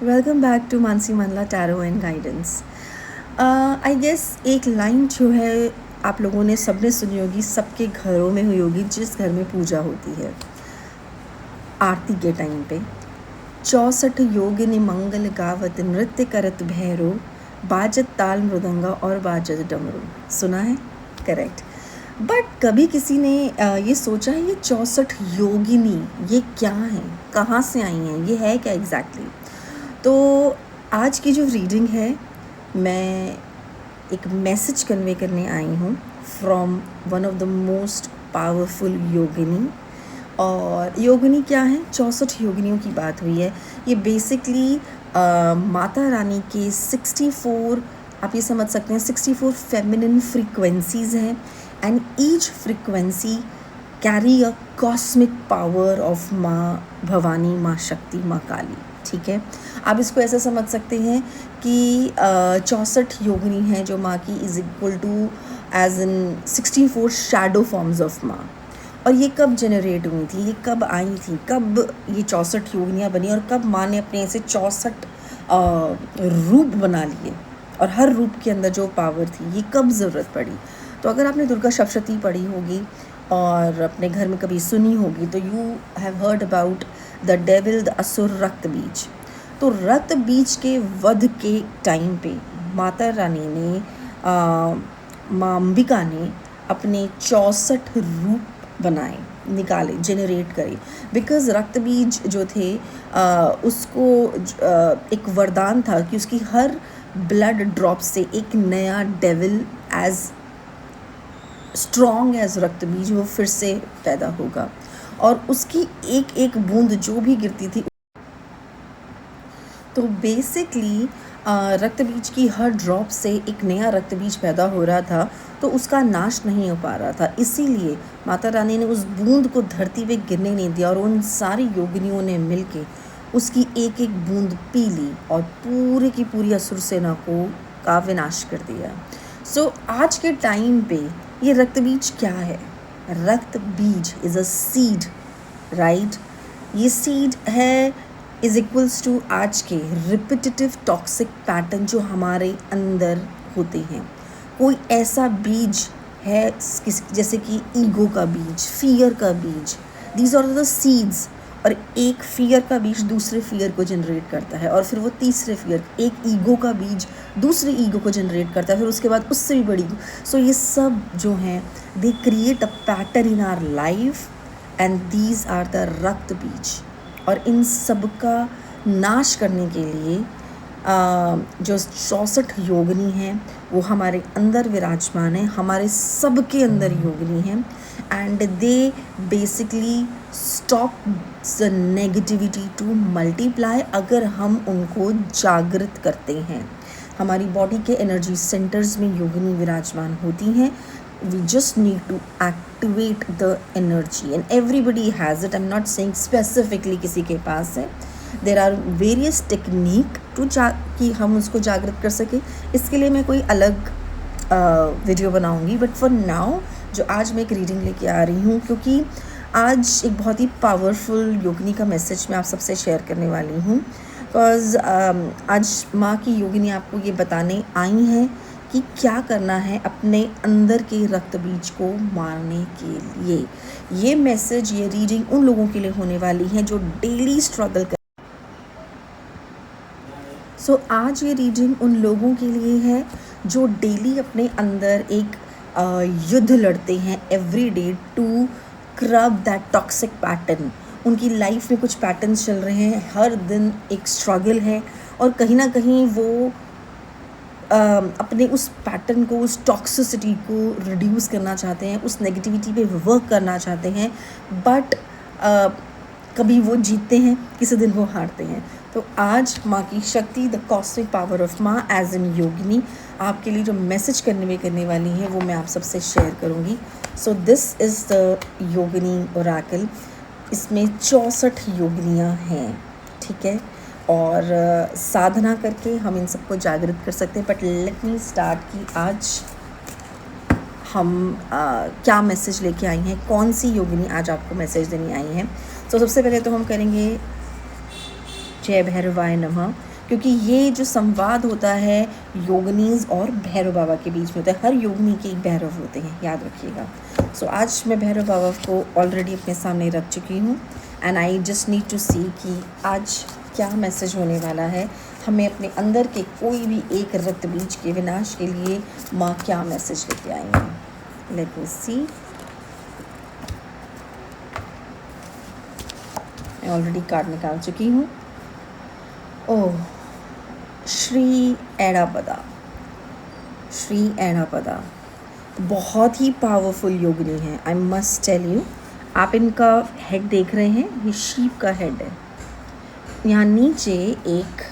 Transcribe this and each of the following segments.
Welcome back to Mansi Mandala tarot and guidance. I guess एक line जो है आप लोगों ने सबने सुनी होगी, सबके घरों में हुई होगी, जिस घर में पूजा होती है आरती के टाइम पे। 64 योगिनी मंगल गावत नृत्य करत भैरो, बाजत ताल मृदंगा और बाजत डमरू। सुना है? करेक्ट। बट कभी किसी ने ये सोचा है ये 64 योगिनी ये क्या है, कहाँ से आई हैं, ये है क्या एग्जैक्टली? तो आज की जो रीडिंग है, मैं एक मैसेज कन्वे करने आई हूँ from one of the most powerful yogini. और योगिनी क्या है? 64 योगिनियों की बात हुई है। ये बेसिकली माता रानी के 64, आप ये समझ सकते हैं, 64 फेमिनिन फ्रीक्वेंसीज हैं and each frequency carry a cosmic power of माँ भवानी, माँ शक्ति, माँ काली। ठीक है, आप इसको ऐसे समझ सकते हैं कि 64 योगिनी हैं जो माँ की is equal to as in 64 shadow forms of माँ। और ये कब जनरेट हुई थी, ये कब आई थी, कब ये 64 योगिनियाँ बनी और कब माँ ने अपने ऐसे 64 रूप बना लिए और हर रूप के अंदर जो पावर थी ये कब ज़रूरत पड़ी? तो अगर आपने दुर्गा सप्तशती पढ़ी होगी और अपने घर में कभी सुनी होगी तो you have heard about the devil, the असुर, रक्त बीज। तो रक्त बीज के वध के टाइम पे माता रानी ने माँ अंबिका ने अपने 64 रूप बनाए, निकाले, जनरेट करे। बिकॉज रक्त बीज जो थे उसको एक वरदान था कि उसकी हर ब्लड ड्रॉप से एक नया डेविल एज स्ट्रॉन्ग एज रक्त बीज वो फिर से पैदा होगा। और उसकी एक एक बूंद जो भी गिरती थी, तो बेसिकली रक्त बीज की हर ड्रॉप से एक नया रक्त बीज पैदा हो रहा था, तो उसका नाश नहीं हो पा रहा था। इसीलिए माता रानी ने उस बूंद को धरती पे गिरने नहीं दिया और उन सारी योगिनियों ने मिलके उसकी एक एक बूंद पी ली और पूरी की पूरी असुर सेना को का विनाश कर दिया। सो आज के टाइम पे ये रक्त बीज क्या है? रक्त बीज इज़ अ सीड, राइट? ये सीड है इज़ इक्वल्स टू आज के रिपीटेटिव टॉक्सिक पैटर्न जो हमारे अंदर होते हैं। कोई ऐसा बीज है जैसे कि ईगो का बीज, फियर का बीज, दीज आर द सीड्स। और एक फियर का बीज दूसरे फियर को जनरेट करता है और फिर वो तीसरे फियर, एक ईगो का बीज दूसरे ईगो को जनरेट करता है, फिर उसके बाद उससे भी बड़ी। सो ये सब जो हैं they create a pattern in our life and these are the Raktabeej. और इन सब का नाश करने के लिए जो 64 योगिनी हैं वो हमारे अंदर विराजमान है, हमारे सब के अंदर योगिनी हैं and they basically stop the negativity to multiply अगर हम उनको जागृत करते हैं। हमारी बॉडी के एनर्जी सेंटर्स में योगिनी विराजमान होती हैं। We just need to activate the energy and everybody has it. I'm not saying specifically किसी के पास है। There are various technique to कि हम उसको जागृत कर सके। इसके लिए मैं कोई अलग वीडियो बनाऊंगी, बट फॉर नाउ जो आज मैं एक रीडिंग लेके आ रही हूँ, क्योंकि आज एक बहुत ही पावरफुल योगिनी का मैसेज मैं आप सबसे शेयर करने वाली हूँ। बिकॉज आज माँ की योगिनी आपको ये बताने आई हैं कि क्या करना है अपने अंदर के रक्त बीज को मारने के लिए। ये मैसेज, ये रीडिंग उन लोगों के लिए होने वाली है जो डेली स्ट्रगल कर। सो आज ये रीडिंग उन लोगों के लिए है जो डेली अपने अंदर एक युद्ध लड़ते हैं every day to curb that toxic pattern. उनकी लाइफ में कुछ पैटर्न्स चल रहे हैं, हर दिन एक स्ट्रगल है और कहीं ना कहीं वो अपने उस पैटर्न को, उस टॉक्सिसिटी को रिड्यूस करना चाहते हैं, उस नेगेटिविटी पे वर्क करना चाहते हैं, बट कभी वो जीतते हैं, किसी दिन वो हारते हैं। तो आज माँ की शक्ति, द कॉस्मिक पावर ऑफ माँ एज एन योगिनी, आपके लिए जो मैसेज करने वाली है वो मैं आप सबसे शेयर करूँगी। So this is the Yogini Oracle. इसमें 64 योगिनियाँ हैं, ठीक है, और साधना करके हम इन सबको जागृत कर सकते हैं। बट लेट मी स्टार्ट कि आज हम क्या मैसेज लेके आई हैं, कौन सी योगिनी आज आपको मैसेज देनी आई हैं। तो सबसे पहले तो हम करेंगे जय भैरवाय नमः। क्योंकि ये जो संवाद होता है योगिनीज़ और भैरव बाबा के बीच में होता है। हर योगिनी के एक भैरव होते हैं, याद रखिएगा। सो आज मैं भैरव बाबा को ऑलरेडी अपने सामने रख चुकी हूँ and I just need to see कि आज क्या मैसेज होने वाला है। हमें अपने अंदर के कोई भी एक रक्त बीज के विनाश के लिए माँ क्या मैसेज लेके आएंगे। लेट मी सी। मैं ऑलरेडी कार्ड निकाल चुकी हूँ। ओह, श्री एड़ापदा। श्री एड़ापदा बहुत ही पावरफुल योगिनी है, आई मस्ट टेल यू। आप इनका हेड देख रहे हैं, ये शीप का हेड है। यहाँ नीचे एक,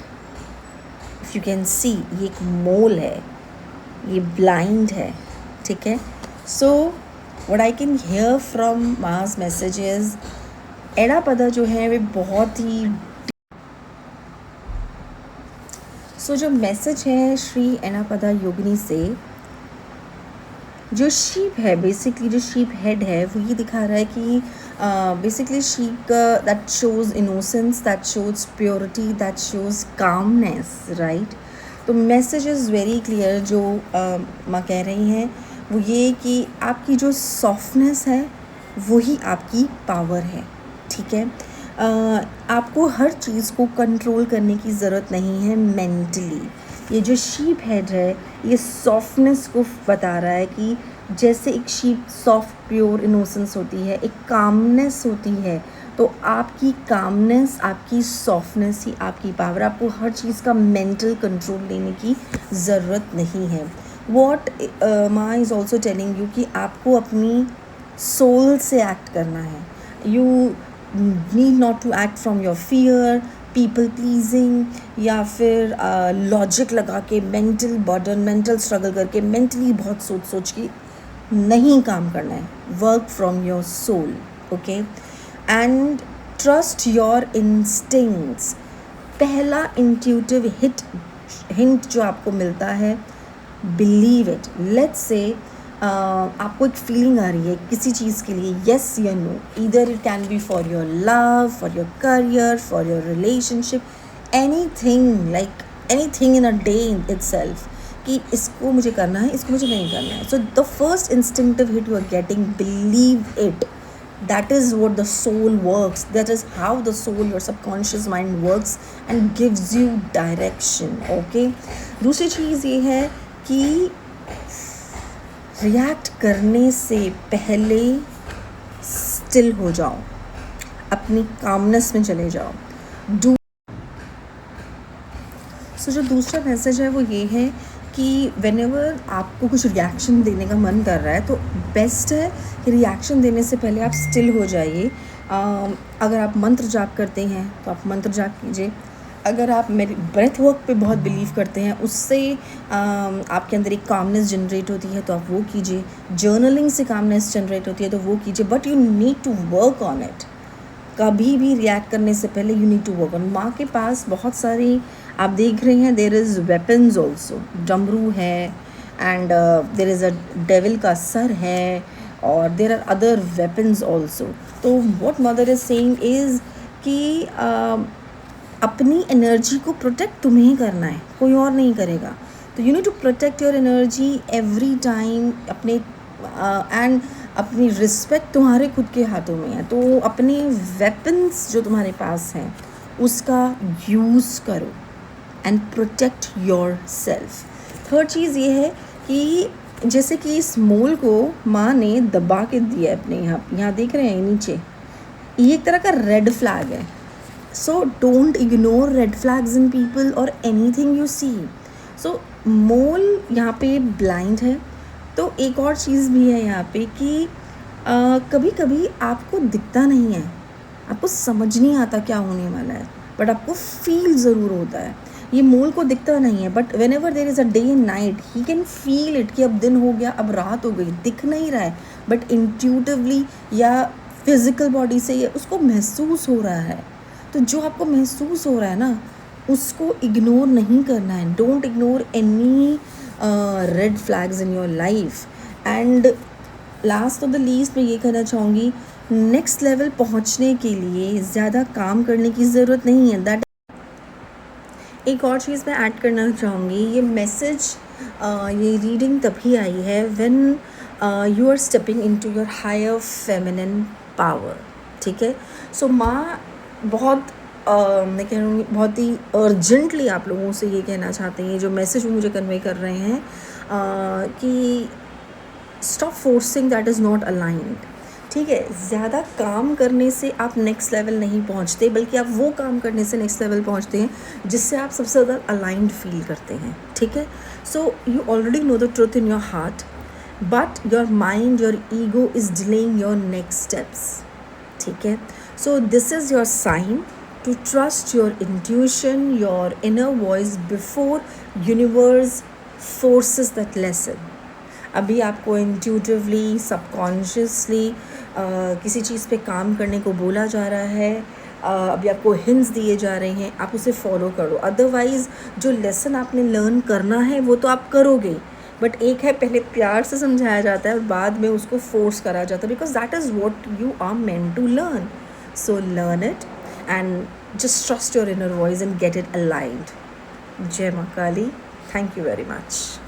इफ़ यू कैन सी, ये एक मोल है, ये ब्लाइंड है, ठीक है। So what I can hear from mass messages, एड़ापदा जो है वे बहुत ही जो मैसेज है श्री एड़ापदा योगिनी से, जो शीप है, बेसिकली जो शीप हेड है, वो ये दिखा रहा है कि बेसिकली शीप का that shows innocence, that shows purity, that shows calmness, right. तो मैसेज इज़ वेरी क्लियर। जो माँ कह रही हैं वो ये कि आपकी जो सॉफ्टनेस है वही आपकी पावर है, ठीक है। आपको हर चीज़ को कंट्रोल करने की ज़रूरत नहीं है मेंटली। ये जो शीप हेड है ये सॉफ्टनेस को बता रहा है कि जैसे एक शीप सॉफ्ट प्योर इनोसेंस होती है, एक कामनेस होती है, तो आपकी कामनेस, आपकी सॉफ्टनेस ही आपकी पावर। आपको हर चीज़ का मेंटल कंट्रोल लेने की ज़रूरत नहीं है। वॉट माँ इज़ ऑल्सो टेलिंग यू कि आपको अपनी सोल से एक्ट करना है। You need not to act from your fear, people pleasing या फिर लॉजिक लगा के, मेंटल बर्डन, मेंटल स्ट्रगल करके, मेंटली बहुत सोच सोच के नहीं काम करना है। Work from your soul, okay, and trust your instincts. पहला इंट्यूटिव हिंट जो आपको मिलता है, बिलीव इट। लेट्स से आपको एक फीलिंग आ रही है किसी चीज़ के लिए, येस या no, either it can be for your love, for your career, for your relationship, anything, like anything in a day in itself, कि इसको मुझे करना है, इसको मुझे नहीं करना है। So the first instinctive hit you are getting, believe it. That is what the soul works. That is how the soul, your subconscious mind works and gives you direction. Okay. दूसरी चीज़ ये है कि रिएक्ट करने से पहले still हो जाओ, अपनी कामनेस में चले जाओ। जो दूसरा मैसेज है वो ये है कि व्हेनेवर आपको कुछ रिएक्शन देने का मन कर रहा है तो बेस्ट है कि रिएक्शन देने से पहले आप स्टिल हो जाइए। अगर आप मंत्र जाप करते हैं तो आप मंत्र जाप कीजिए। अगर आप मेरे ब्रेथ वर्क पे बहुत बिलीव करते हैं, उससे आपके अंदर एक कामनेस जनरेट होती है तो आप वो कीजिए। जर्नलिंग से कामनेस जनरेट होती है तो वो कीजिए, but you need to work on it. कभी भी रिएक्ट करने से पहले you need to work on. माँ के पास बहुत सारी, आप देख रहे हैं, देयर इज़ वेपन्स ऑल्सो, डमरू है and there is a devil का सर है और there are other weapons also. तो what mother is saying is कि अपनी एनर्जी को प्रोटेक्ट तुम्हें ही करना है, कोई और नहीं करेगा। तो you need to protect your energy every time. अपने एंड अपनी रिस्पेक्ट तुम्हारे खुद के हाथों में है, तो अपने वेपन्स जो तुम्हारे पास हैं उसका यूज़ करो and protect yourself. Third चीज़ ये है कि जैसे कि इस मोल को माँ ने दबा के दिया है अपने यहाँ देख रहे हैं नीचे, ये एक तरह का रेड फ्लैग है। So don't ignore red flags in people और एनीथिंग यू सी। सो मोल यहाँ पे ब्लाइंड है। तो एक और चीज़ भी है यहाँ पे कि कभी कभी आपको दिखता नहीं है, आपको समझ नहीं आता क्या होने वाला है, बट आपको फील ज़रूर होता है। ये मोल को दिखता नहीं है, but when ever there is a day and night he can feel it कि अब दिन हो गया, अब रात हो गई। दिख नहीं रहा है बट इंट्यूटिवली या फिज़िकल बॉडी से ये उसको महसूस हो रहा है। तो जो आपको महसूस हो रहा है ना, उसको इग्नोर नहीं करना है। Don't ignore any red flags in your life. And last of the least मैं ये कहना चाहूँगी, नेक्स्ट लेवल पहुँचने के लिए ज़्यादा काम करने की ज़रूरत नहीं है। दैट एक और चीज़ मैं ऐड करना चाहूँगी, ये मैसेज ये रीडिंग तभी आई है when you are stepping into your higher feminine power, ठीक है। सो माँ बहुत मैं कह रही हूँ बहुत ही अर्जेंटली आप लोगों से ये कहना चाहते हैं, जो मैसेज वो मुझे कन्वे कर रहे हैं कि stop forcing that is not aligned, ठीक है। ज़्यादा काम करने से आप नेक्स्ट लेवल नहीं पहुंचते, बल्कि आप वो काम करने से नेक्स्ट लेवल पहुंचते हैं जिससे आप सबसे ज़्यादा अलाइंड फील करते हैं, ठीक है। So you already know the truth in your heart, but your mind, your ego is delaying your next steps, ठीक है। So this is your sign to trust your intuition, your inner voice before universe forces that lesson. अभी आपको intuitively, subconsciously किसी चीज़ पे काम करने को बोला जा रहा है, अभी आपको हिंट्स दिए जा रहे हैं, आप उसे फॉलो करो। अदरवाइज़ जो लेसन आपने लर्न करना है वो तो आप करोगे, बट एक है पहले प्यार से समझाया जाता है और बाद में उसको फोर्स करा जाता है, because that is what you are meant to learn. So learn it and just trust your inner voice and get it aligned. जय माँ Kali, thank you very much.